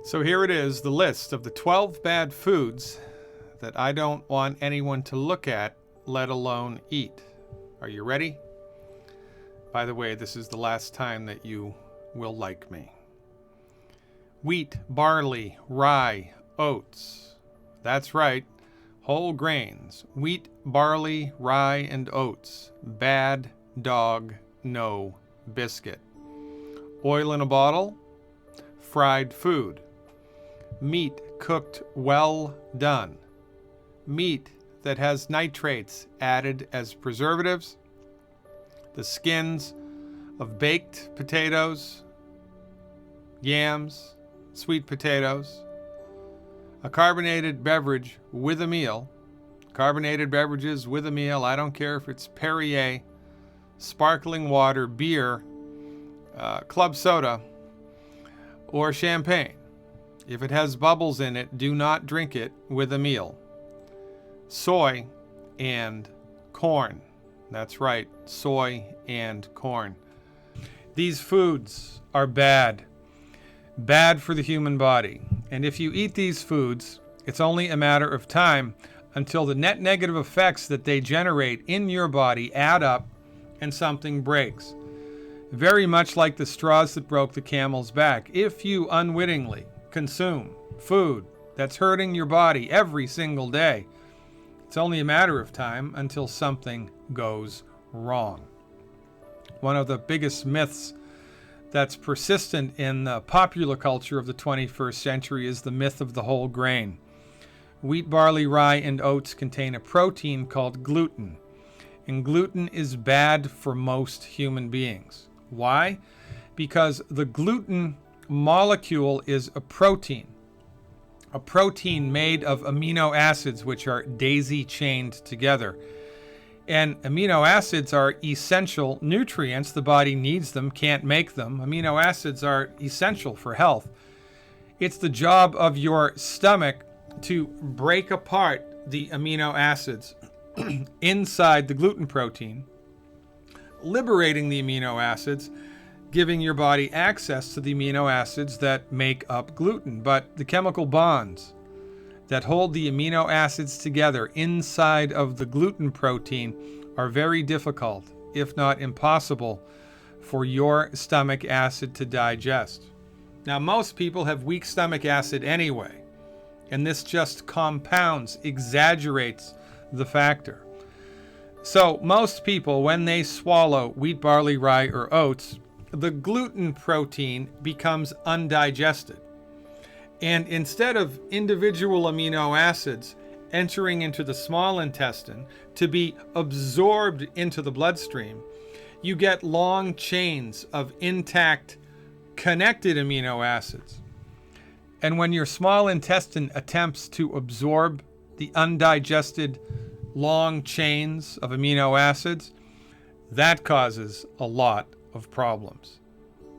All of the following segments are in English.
So here it is, the list of the 12 bad foods that I don't want anyone to look at, let alone eat. Are you ready? By the way, this is the last time that you will like me. Wheat, barley, rye, oats. That's right, whole grains. Wheat, barley, rye, and oats. Bad dog, no biscuit. Oil in a bottle, fried food. Meat cooked well done. Meat that has nitrates added as preservatives. The skins of baked potatoes, yams, sweet potatoes. A carbonated beverage with a meal. Carbonated beverages with a meal, I don't care if it's Perrier, sparkling water, beer, club soda, or champagne. If it has bubbles in it, do not drink it with a meal. Soy and corn. That's right, soy and corn. These foods are bad. Bad for the human body. And if you eat these foods, it's only a matter of time until the net negative effects that they generate in your body add up and something breaks. Very much like the straws that broke the camel's back. If you unwittingly consume food that's hurting your body every single day, it's only a matter of time until something goes wrong. One of the biggest myths that's persistent in the popular culture of the 21st century is the myth of the whole grain. Wheat, barley, rye, and oats contain a protein called gluten. And gluten is bad for most human beings. Why? Because the gluten molecule is a protein made of amino acids which are daisy-chained together. And amino acids are essential nutrients. The body needs them, can't make them. Amino acids are essential for health. It's the job of your stomach to break apart the amino acids inside the gluten protein, liberating the amino acids, giving your body access to the amino acids that make up gluten. But the chemical bonds that hold the amino acids together inside of the gluten protein are very difficult, if not impossible, for your stomach acid to digest. Now, most people have weak stomach acid anyway, and this just compounds, exaggerates the factor. So most people, when they swallow wheat, barley, rye, or oats, the gluten protein becomes undigested. And instead of individual amino acids entering into the small intestine to be absorbed into the bloodstream, you get long chains of intact, connected amino acids. And when your small intestine attempts to absorb the undigested long chains of amino acids, that causes a lot of problems.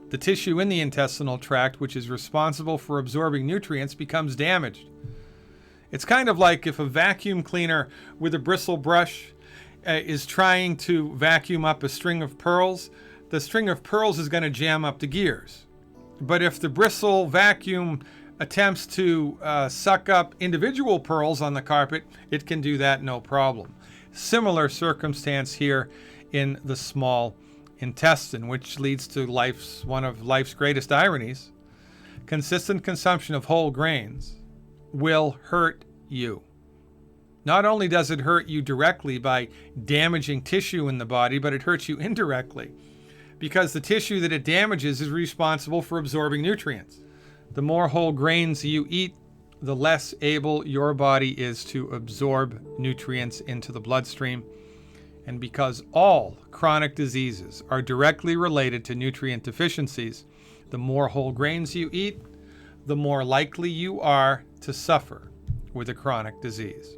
The tissue in the intestinal tract, which is responsible for absorbing nutrients, becomes damaged. It's kind of like if a vacuum cleaner with a bristle brush is trying to vacuum up a string of pearls. The string of pearls is going to jam up the gears. But if the bristle vacuum attempts to suck up individual pearls on the carpet, it can do that no problem. Similar circumstance here in the small intestine, which leads to one of life's greatest ironies. Consistent consumption of whole grains will hurt you. Not only does it hurt you directly by damaging tissue in the body, but it hurts you indirectly because the tissue that it damages is responsible for absorbing nutrients. The more whole grains you eat, the less able your body is to absorb nutrients into the bloodstream. And because all chronic diseases are directly related to nutrient deficiencies, the more whole grains you eat, the more likely you are to suffer with a chronic disease.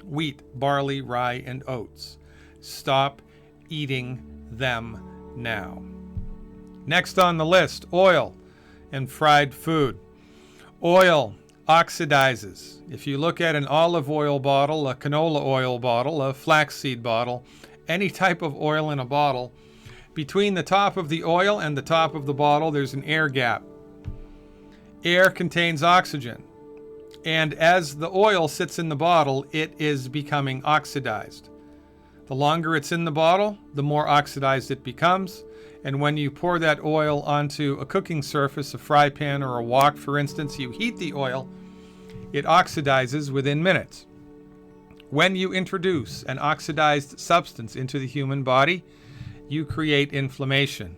Wheat, barley, rye, and oats. Stop eating them now. Next on the list, oil and fried food. Oil oxidizes. If you look at an olive oil bottle, a canola oil bottle, a flaxseed bottle, any type of oil in a bottle, between the top of the oil and the top of the bottle, there's an air gap. Air contains oxygen. And as the oil sits in the bottle, it is becoming oxidized. The longer it's in the bottle, the more oxidized it becomes. And when you pour that oil onto a cooking surface, a fry pan or a wok, for instance, you heat the oil, it oxidizes within minutes. When you introduce an oxidized substance into the human body, you create inflammation.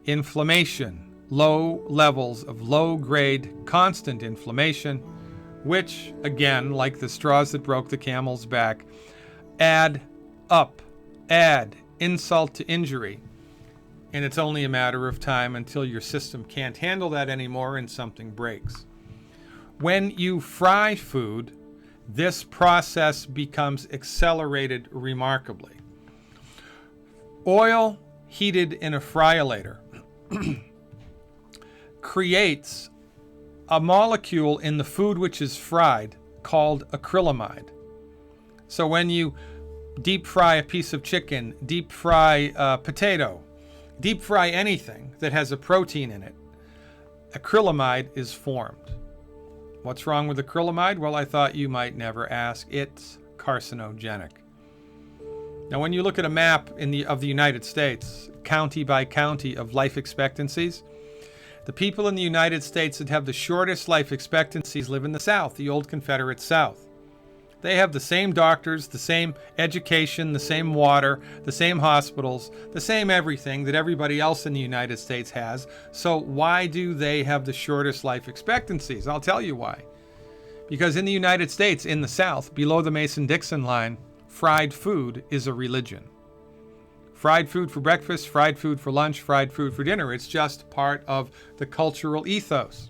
Inflammation, low levels of low-grade, constant inflammation, which, again, like the straws that broke the camel's back, add insult to injury. And it's only a matter of time until your system can't handle that anymore and something breaks. When you fry food, this process becomes accelerated remarkably. Oil heated in a fryolator creates a molecule in the food which is fried called acrylamide. So when you deep fry a piece of chicken, deep fry a potato, deep fry anything that has a protein in it, acrylamide is formed. What's wrong with acrylamide? Well, I thought you might never ask. It's carcinogenic. Now, when you look at a map of the United States, county by county of life expectancies, the people in the United States that have the shortest life expectancies live in the South, the old Confederate South. They have the same doctors, the same education, the same water, the same hospitals, the same everything that everybody else in the United States has. So why do they have the shortest life expectancies? I'll tell you why. Because in the United States, in the South, below the Mason-Dixon line, fried food is a religion. Fried food for breakfast, fried food for lunch, fried food for dinner. It's just part of the cultural ethos.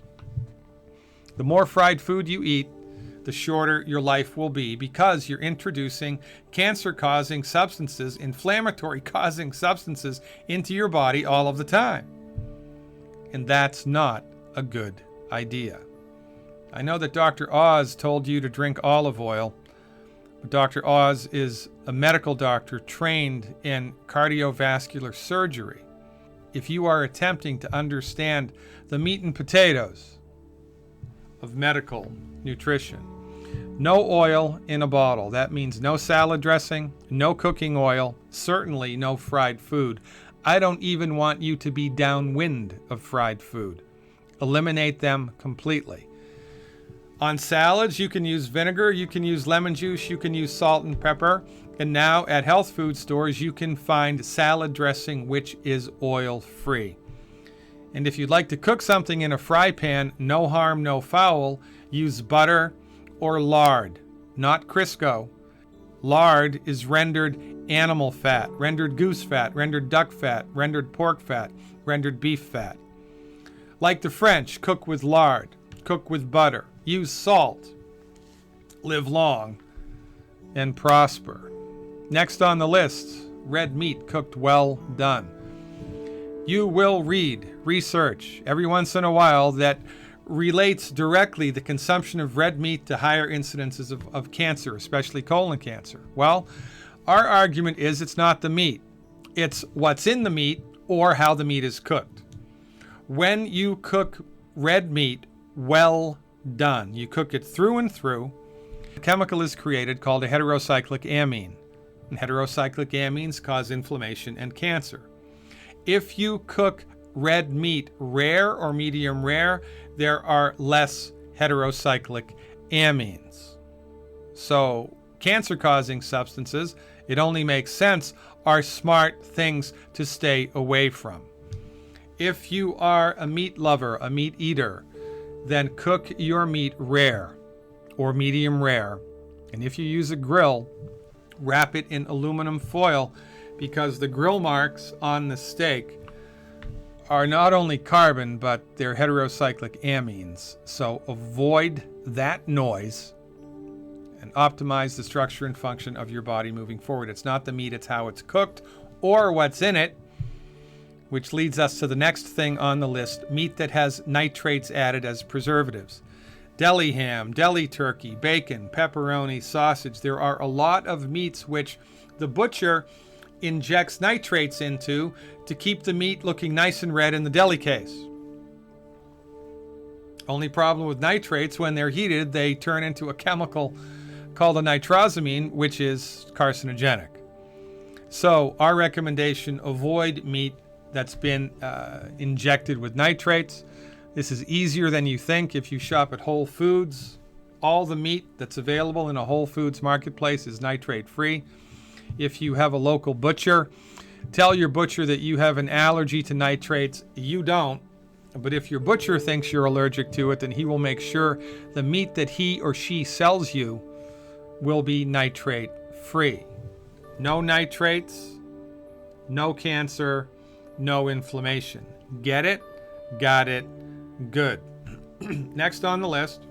The more fried food you eat, the shorter your life will be, because you're introducing cancer-causing substances, inflammatory-causing substances into your body all of the time. And that's not a good idea. I know that Dr. Oz told you to drink olive oil, but Dr. Oz is a medical doctor trained in cardiovascular surgery. If you are attempting to understand the meat and potatoes of medical nutrition, no oil in a bottle. That means no salad dressing, no cooking oil, certainly no fried food. I don't even want you to be downwind of fried food. Eliminate them completely. On salads, you can use vinegar, you can use lemon juice, you can use salt and pepper. And now at health food stores, you can find salad dressing which is oil-free. And if you'd like to cook something in a fry pan, no harm, no foul, use butter or lard, not Crisco. Lard is rendered animal fat, rendered goose fat, rendered duck fat, rendered pork fat, rendered beef fat. Like the French, cook with lard, cook with butter, use salt, live long, and prosper. Next on the list, red meat cooked well done. You will read research every once in a while that relates directly the consumption of red meat to higher incidences of cancer, especially colon cancer. Well, our argument is it's not the meat. It's what's in the meat or how the meat is cooked. When you cook red meat well done, you cook it through and through, a chemical is created called a heterocyclic amine. And heterocyclic amines cause inflammation and cancer. If you cook red meat rare or medium rare, there are less heterocyclic amines. So cancer-causing substances, it only makes sense, are smart things to stay away from. If you are a meat lover, a meat eater, then cook your meat rare or medium rare. And if you use a grill, wrap it in aluminum foil, because the grill marks on the steak are not only carbon, but they're heterocyclic amines. So avoid that noise and optimize the structure and function of your body moving forward. It's not the meat, it's how it's cooked or what's in it, which leads us to the next thing on the list, meat that has nitrates added as preservatives. Deli ham, deli turkey, bacon, pepperoni, sausage. There are a lot of meats which the butcher injects nitrates into to keep the meat looking nice and red in the deli case. Only problem with nitrates, when they're heated, they turn into a chemical called a nitrosamine, which is carcinogenic. So our recommendation, avoid meat that's been injected with nitrates. This is easier than you think. If you shop at Whole Foods, all the meat that's available in a Whole Foods marketplace is nitrate free. If you have a local butcher, tell your butcher that you have an allergy to nitrates. You don't. But if your butcher thinks you're allergic to it, then he will make sure the meat that he or she sells you will be nitrate free. No nitrates, no cancer, no inflammation. Get it? Got it? Good. Next on the list,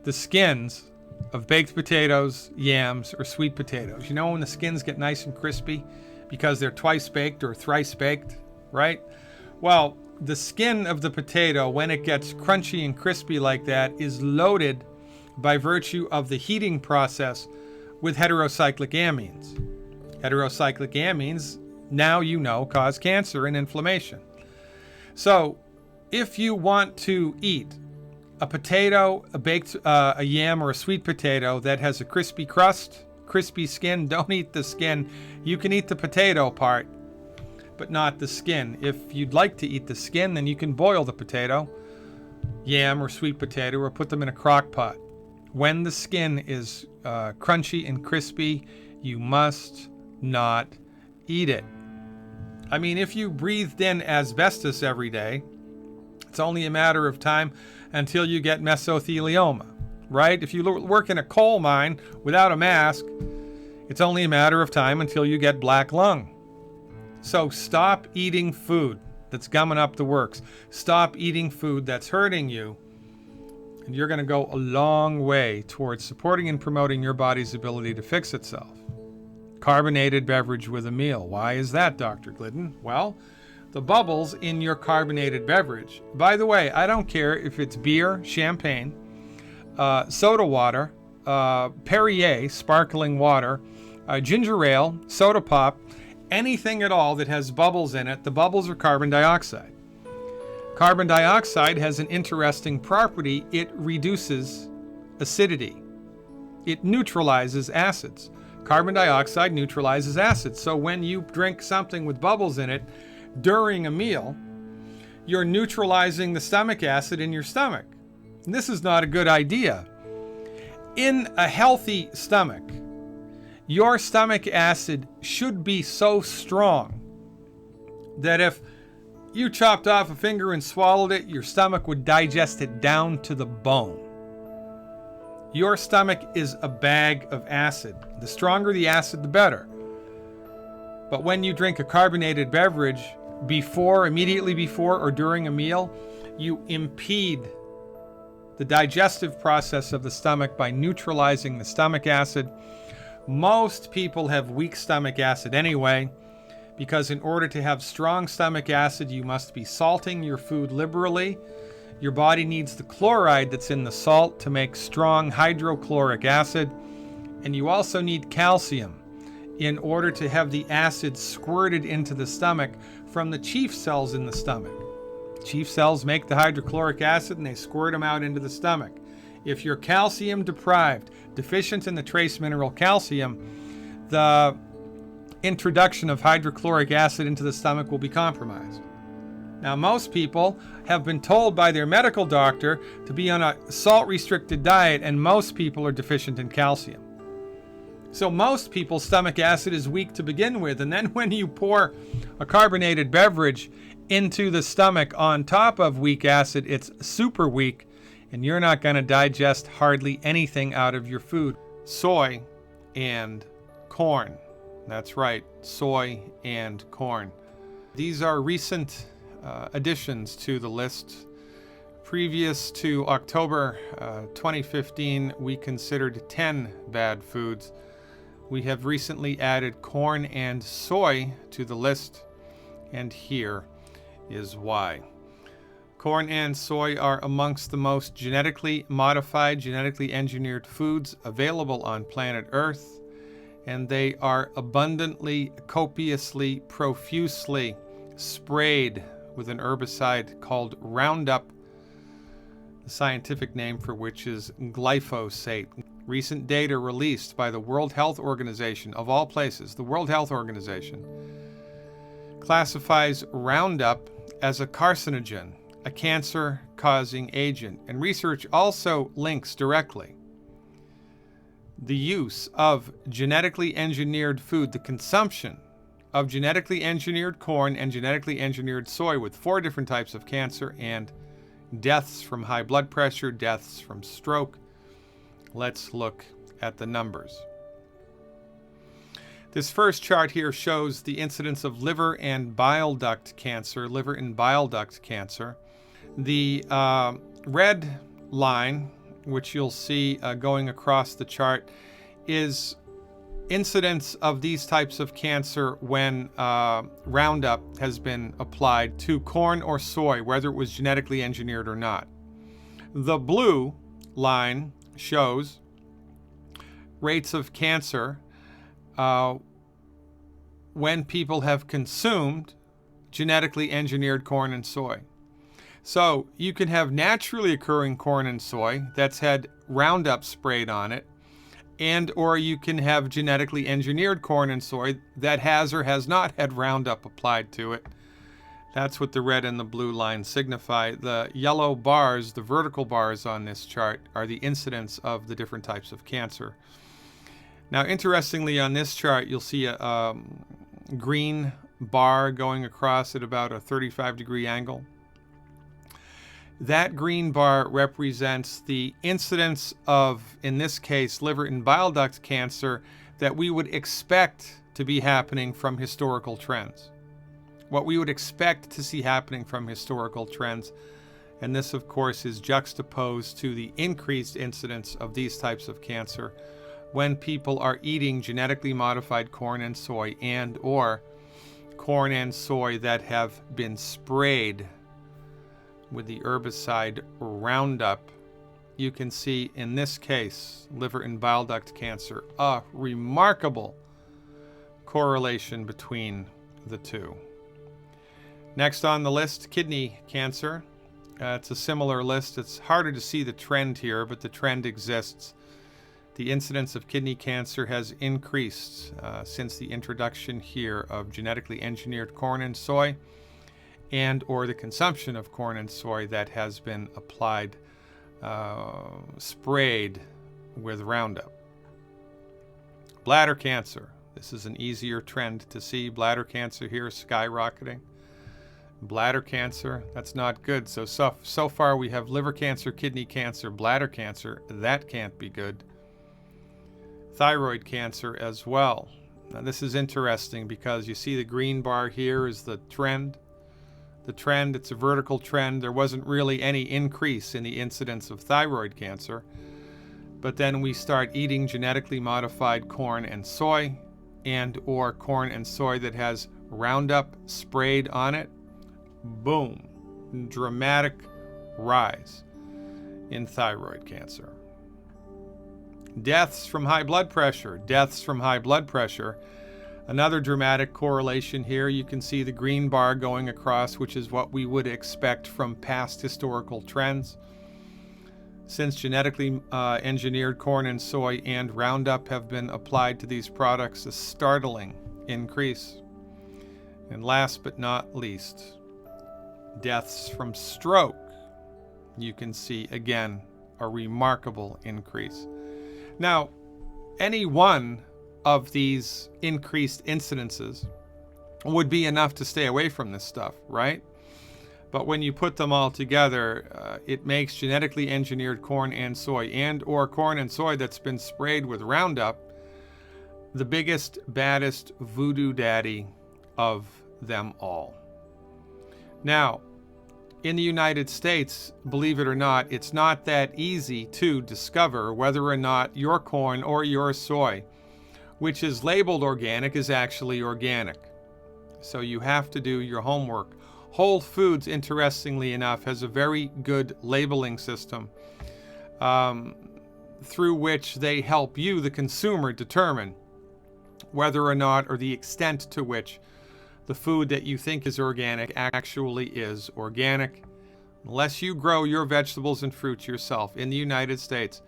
the skins of baked potatoes, yams, or sweet potatoes. You know when the skins get nice and crispy because they're twice baked or thrice baked, right? Well, the skin of the potato, when it gets crunchy and crispy like that, is loaded by virtue of the heating process with heterocyclic amines. Heterocyclic amines, now you know, cause cancer and inflammation. So if you want to eat a potato, a yam, or a sweet potato that has a crispy crust, crispy skin, don't eat the skin. You can eat the potato part, but not the skin. If you'd like to eat the skin, then you can boil the potato, yam, or sweet potato, or put them in a crock pot. When the skin is crunchy and crispy, you must not eat it. I mean, if you breathed in asbestos every day, it's only a matter of time until you get mesothelioma, right? If you work in a coal mine without a mask, it's only a matter of time until you get black lung. So stop eating food that's gumming up the works. Stop eating food that's hurting you. And you're going to go a long way towards supporting and promoting your body's ability to fix itself. Carbonated beverage with a meal. Why is that, Dr. Glidden? Well, the bubbles in your carbonated beverage. By the way, I don't care if it's beer, champagne, soda water, Perrier, sparkling water, ginger ale, soda pop, anything at all that has bubbles in it. The bubbles are carbon dioxide. Carbon dioxide has an interesting property. It reduces acidity. It neutralizes acids. Carbon dioxide neutralizes acids. So when you drink something with bubbles in it during a meal, you're neutralizing the stomach acid in your stomach. And this is not a good idea. In a healthy stomach, your stomach acid should be so strong that if you chopped off a finger and swallowed it, your stomach would digest it down to the bone. Your stomach is a bag of acid. The stronger the acid, the better. But when you drink a carbonated beverage immediately before or during a meal, you impede the digestive process of the stomach by neutralizing the stomach acid. Most people have weak stomach acid anyway, because in order to have strong stomach acid, you must be salting your food liberally. Your body needs the chloride that's in the salt to make strong hydrochloric acid. And you also need calcium in order to have the acid squirted into the stomach from the chief cells in the stomach. Chief cells make the hydrochloric acid and they squirt them out into the stomach. If you're calcium deprived, deficient in the trace mineral calcium, the introduction of hydrochloric acid into the stomach will be compromised. Now, most people have been told by their medical doctor to be on a salt-restricted diet, and most people are deficient in calcium. So most people's stomach acid is weak to begin with, and then when you pour a carbonated beverage into the stomach on top of weak acid, it's super weak, and you're not going to digest hardly anything out of your food. Soy and corn. That's right, soy and corn. These are recent additions to the list. Previous to October 2015, we considered 10 bad foods. We have recently added corn and soy to the list, and here is why. Corn and soy are amongst the most genetically modified, genetically engineered foods available on planet Earth, and they are abundantly, copiously, profusely sprayed with an herbicide called Roundup scientific name for which is glyphosate. Recent data released by the World Health Organization, of all places, the World Health Organization, classifies Roundup as a carcinogen, a cancer-causing agent, and research also links directly the use of genetically engineered food, the consumption of genetically engineered corn and genetically engineered soy with 4 different types of cancer and deaths from high blood pressure, deaths from stroke. Let's look at the numbers. This first chart here shows the incidence of liver and bile duct cancer, liver and bile duct cancer. The red line, which you'll see going across the chart, is incidence of these types of cancer when Roundup has been applied to corn or soy, whether it was genetically engineered or not. The blue line shows rates of cancer when people have consumed genetically engineered corn and soy. So you can have naturally occurring corn and soy that's had Roundup sprayed on it, and or you can have genetically engineered corn and soy that has or has not had Roundup applied to it. That's what the red and the blue lines signify. The yellow bars, the vertical bars on this chart, are the incidence of the different types of cancer. Now, interestingly, on this chart, you'll see a green bar going across at about a 35-degree angle. That green bar represents the incidence of, in this case, liver and bile duct cancer that we would expect to be happening from historical trends. What we would expect to see happening from historical trends. And this, of course, is juxtaposed to the increased incidence of these types of cancer when people are eating genetically modified corn and soy and or corn and soy that have been sprayed with the herbicide Roundup. You can see in this case, liver and bile duct cancer, a remarkable correlation between the two. Next on the list, kidney cancer. It's a similar list. It's harder to see the trend here, but the trend exists. The incidence of kidney cancer has increased since the introduction here of genetically engineered corn and soy, and or the consumption of corn and soy that has been applied, sprayed with Roundup. Bladder cancer. This is an easier trend to see. Bladder cancer here skyrocketing. Bladder cancer, that's not good. So far we have liver cancer, kidney cancer, bladder cancer. That can't be good. Thyroid cancer as well. Now this is interesting because you see the green bar here is the trend. The trend, it's a vertical trend. There wasn't really any increase in the incidence of thyroid cancer. But then we start eating genetically modified corn and soy, and or corn and soy that has Roundup sprayed on it. Boom. Dramatic rise in thyroid cancer. Deaths from high blood pressure. Deaths from high blood pressure. Another dramatic correlation here. You can see the green bar going across, which is what we would expect from past historical trends. Since genetically engineered corn and soy and Roundup have been applied to these products, a startling increase. And last but not least, deaths from stroke. You can see, again, a remarkable increase. Now, any one of these increased incidences would be enough to stay away from this stuff, right? But when you put them all together, it makes genetically engineered corn and soy and or corn and soy that's been sprayed with Roundup the biggest, baddest voodoo daddy of them all. Now, in the United States, believe it or not, it's not that easy to discover whether or not your corn or your soy, which is labeled organic, is actually organic. So you have to do your homework. Whole Foods, interestingly enough, has a very good labeling system through which they help you, the consumer, determine whether or not, or the extent to which, the food that you think is organic actually is organic. Unless you grow your vegetables and fruits yourself in the United States,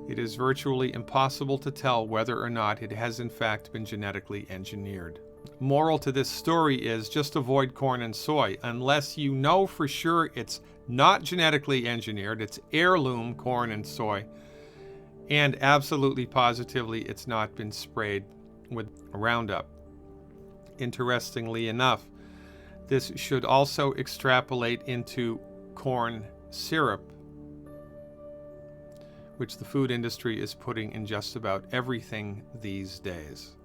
it is virtually impossible to tell whether or not it has in fact been genetically engineered. Moral to this story is just avoid corn and soy unless you know for sure it's not genetically engineered, it's heirloom corn and soy, and absolutely positively it's not been sprayed with Roundup. Interestingly enough, this should also extrapolate into corn syrup, which the food industry is putting in just about everything these days.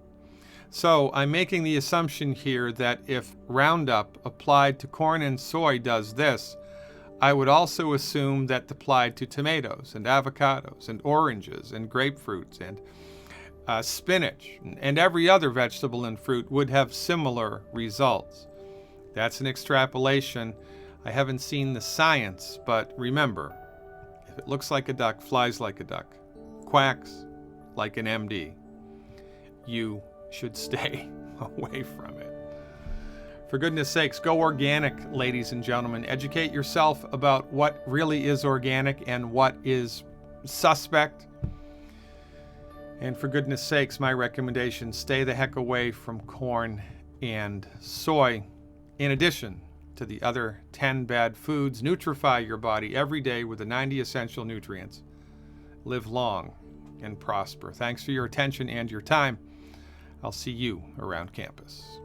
So I'm making the assumption here that if Roundup applied to corn and soy does this, I would also assume that applied to tomatoes and avocados and oranges and grapefruits and spinach and every other vegetable and fruit would have similar results. That's an extrapolation. I haven't seen the science, but remember, if it looks like a duck, flies like a duck, quacks like an MD, you should stay away from it. For goodness sakes, go organic, ladies and gentlemen. Educate yourself about what really is organic and what is suspect. And for goodness sakes, my recommendation, stay the heck away from corn and soy. In addition to the other 10 bad foods, nutrify your body every day with the 90 essential nutrients. Live long and prosper. Thanks for your attention and your time. I'll see you around campus.